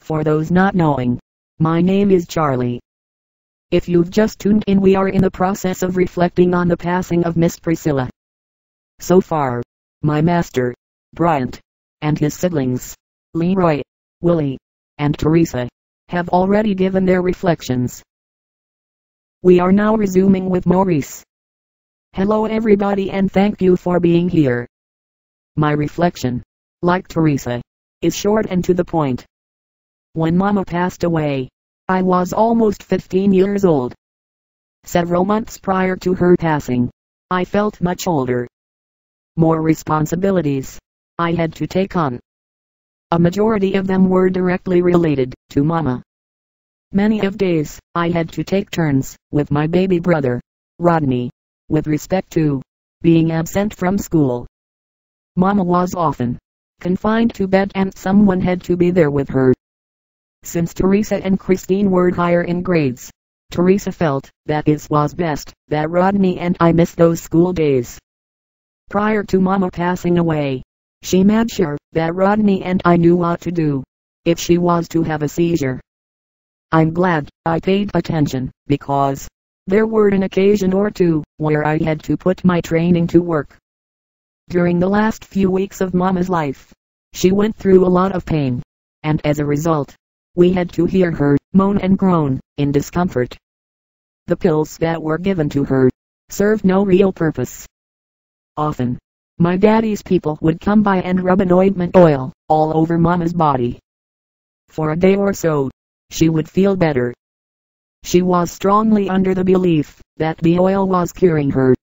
For those not knowing, my name is Charlie. If you've just tuned in, we are in the process of reflecting on the passing of Miss Priscilla. So far, my master, Bryant, and his siblings, Leroy, Willie, and Teresa, have already given their reflections. We are now resuming with Morrice. Hello everybody, and thank you for being here. My reflection, like Teresa, is short and to the point. When Mama passed away, I was almost 15 years old. Several months prior to her passing, I felt much older. More responsibilities I had to take on. A majority of them were directly related to Mama. Many of days, I had to take turns with my baby brother, Rodney, with respect to being absent from school. Mama was often confined to bed and someone had to be there with her. Since Teresa and Christine were higher in grades, Teresa felt that it was best that Rodney and I miss those school days. Prior to Mama passing away, she made sure that Rodney and I knew what to do if she was to have a seizure. I'm glad I paid attention, because there were an occasion or two where I had to put my training to work. During the last few weeks of Mama's life, she went through a lot of pain, and as a result, we had to hear her moan and groan in discomfort. The pills that were given to her served no real purpose. Often, my daddy's people would come by and rub an ointment oil all over Mama's body. For a day or so, she would feel better. She was strongly under the belief that the oil was curing her.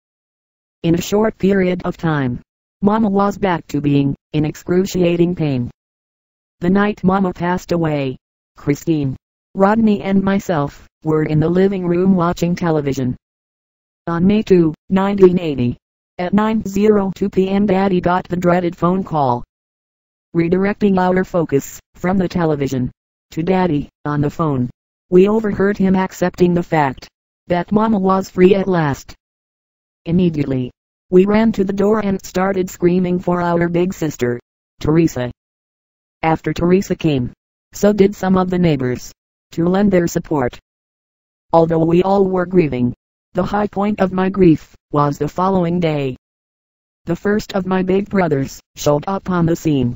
In a short period of time, Mama was back to being in excruciating pain. The night Mama passed away, Christine, Rodney and myself were in the living room watching television. On May 2, 1980, at 9:02 p.m. Daddy got the dreaded phone call. Redirecting our focus from the television to Daddy on the phone, we overheard him accepting the fact that Mama was free at last. Immediately, we ran to the door and started screaming for our big sister, Teresa. After Teresa came, so did some of the neighbors, to lend their support. Although we all were grieving, the high point of my grief was the following day. The first of my big brothers showed up on the scene.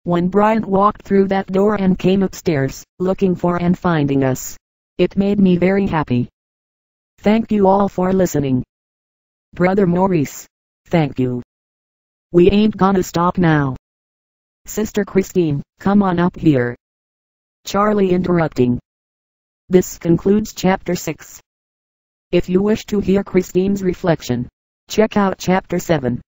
When Bryant walked through that door and came upstairs, looking for and finding us, it made me very happy. Thank you all for listening. Brother Morrice, thank you. We ain't gonna stop now. Sister Christine, come on up here. Charlie interrupting. This concludes chapter 6. If you wish to hear Christine's reflection, check out chapter 7.